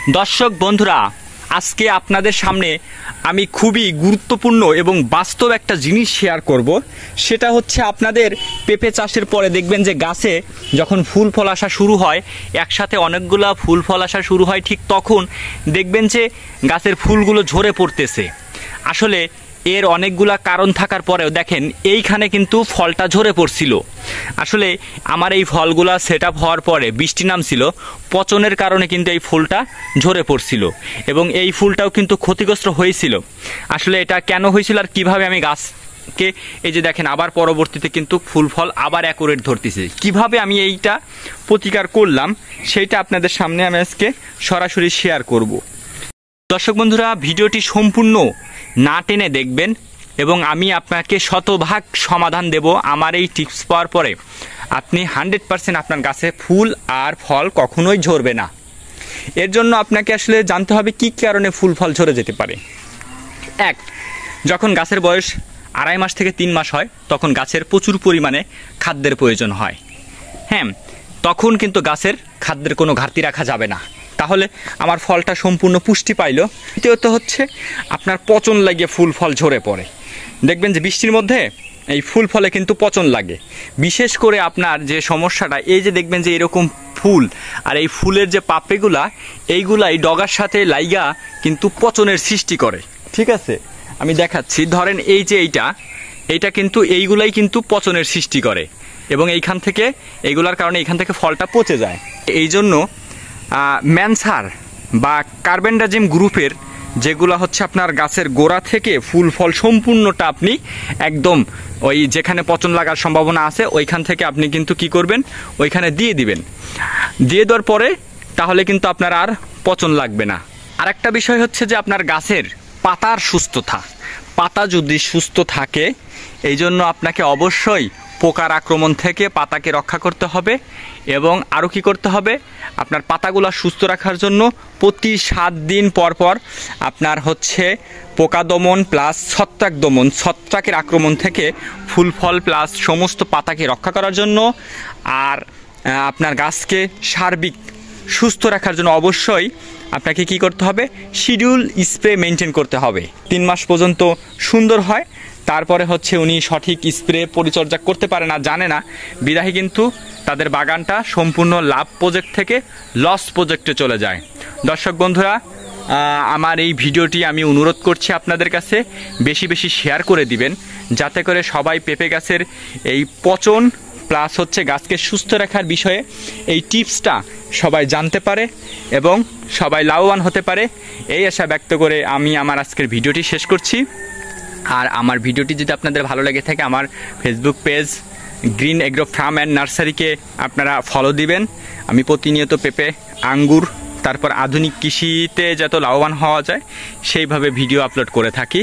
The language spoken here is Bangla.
দর্শক বন্ধুরা, আজকে আপনাদের সামনে আমি খুবই গুরুত্বপূর্ণ এবং বাস্তব একটা জিনিস শেয়ার করব। সেটা হচ্ছে আপনাদের পেঁপে চাষের পরে দেখবেন যে গাছে যখন ফুল ফল আসা শুরু হয়, একসাথে অনেকগুলা ফুল ফল আসা শুরু হয়, ঠিক তখন দেখবেন যে গাছের ফুলগুলো ঝরে পড়তেছে। আসলে এর অনেকগুলা কারণ থাকার পরেও দেখেন এইখানে কিন্তু ফলটা ঝরে পড়ছিল। আসলে আমার এই ফলগুলা সেট আপ হওয়ার পরে বৃষ্টি নামছিল, পচনের কারণে কিন্তু এই ফুলটা ঝরে পড়ছিল এবং এই ফুলটাও কিন্তু ক্ষতিগ্রস্ত হয়েছিল। আসলে এটা কেন হয়েছিল আর কিভাবে আমি গাছকে এই যে দেখেন আবার পরবর্তীতে কিন্তু ফুল ফল আবার অ্যাকুরেট ধরতেছে, কিভাবে আমি এইটা প্রতিকার করলাম সেইটা আপনাদের সামনে আমি আজকে সরাসরি শেয়ার করব। দর্শক বন্ধুরা, ভিডিওটি সম্পূর্ণ না টেনে দেখবেন এবং আমি আপনাকে শতভাগ সমাধান দেব। আমার এই টিপস পাওয়ার পরে আপনি 100% আপনার গাছে ফুল আর ফল কখনোই ঝরবে না। এর জন্য আপনাকে আসলে জানতে হবে কী কারণে ফুল ফল ঝরে যেতে পারে। এক, যখন গাছের বয়স 2.5 মাস থেকে 3 মাস হয় তখন গাছের প্রচুর পরিমাণে খাদ্যের প্রয়োজন হয়। হ্যাঁ, তখন কিন্তু গাছের খাদ্যের কোনো ঘাটতি রাখা যাবে না, তাহলে আমার ফলটা সম্পূর্ণ পুষ্টি পাইল। দ্বিতীয়ত হচ্ছে আপনার পচন লাগিয়ে ফুল ফল ঝরে পড়ে। দেখবেন যে বৃষ্টির মধ্যে এই ফুল ফলে কিন্তু পচন লাগে। বিশেষ করে আপনার যে সমস্যাটা, এই যে দেখবেন যে এরকম ফুল আর এই ফুলের যে পাপড়িগুলা, এইগুলাই ডগার সাথে লাইগা কিন্তু পচনের সৃষ্টি করে। ঠিক আছে, আমি দেখাচ্ছি। ধরেন এই যে এইটা কিন্তু এইগুলাই কিন্তু পচনের সৃষ্টি করে এবং এইগুলার কারণে এইখান থেকে ফলটা পচে যায়। এই জন্য ম্যানসার বা কার্বেন্ডাজিম গ্রুপের যেগুলো হচ্ছে আপনার গাছের গোড়া থেকে ফুল ফল সম্পূর্ণটা আপনি একদম ওই যেখানে পচন লাগার সম্ভাবনা আছে ওইখান থেকে আপনি কিন্তু কি করবেন, ওইখানে দিয়ে দিবেন। দিয়ে দেওয়ার পরে তাহলে কিন্তু আপনার আর পচন লাগবে না। আরেকটা বিষয় হচ্ছে যে আপনার গাছের পাতার সুস্থতা, পাতা যদি সুস্থ থাকে, এই জন্য আপনাকে অবশ্যই পোকার আক্রমণ থেকে পাতাকে রক্ষা করতে হবে এবং আরও কি করতে হবে, আপনার পাতাগুলো সুস্থ রাখার জন্য প্রতি 7 দিন পর পর আপনার হচ্ছে পোকা দমন প্লাস ছত্রাক দমন, ছত্রাকের আক্রমণ থেকে ফুল ফল প্লাস সমস্ত পাতাকে রক্ষা করার জন্য আর আপনার গাছকে সার্বিক সুস্থ রাখার জন্য অবশ্যই আপনাকে কি করতে হবে, শিডিউল স্প্রে মেনটেন করতে হবে। 3 মাস পর্যন্ত সুন্দর হয়, তারপরে হচ্ছে উনি সঠিক স্প্রে পরিচর্যা করতে পারে না, জানে না, বিদায়ী কিন্তু তাদের বাগানটা সম্পূর্ণ লাভ প্রজেক্ট থেকে লস প্রজেক্টে চলে যায়। দর্শক বন্ধুরা, আমার এই ভিডিওটি আমি অনুরোধ করছি আপনাদের কাছে বেশি বেশি শেয়ার করে দিবেন, যাতে করে সবাই পেঁপে গাছের এই পচন প্লাস হচ্ছে গাছকে সুস্থ রাখার বিষয়ে এই টিপসটা সবাই জানতে পারে এবং সবাই লাভবান হতে পারে। এই আশা ব্যক্ত করে আমি আমার আজকের ভিডিওটি শেষ করছি। আর আমার ভিডিওটি যদি আপনাদের ভালো লেগে থাকে, আমার Facebook page green agro farm and নার্সারিকে আপনারা ফলো দিবেন। আমি প্রতিনিয়ত পেঁপে, আঙ্গুর, তারপর আধুনিক কৃষিতে যত লাভবান হওয়া যায় সেইভাবে ভিডিও আপলোড করে থাকি।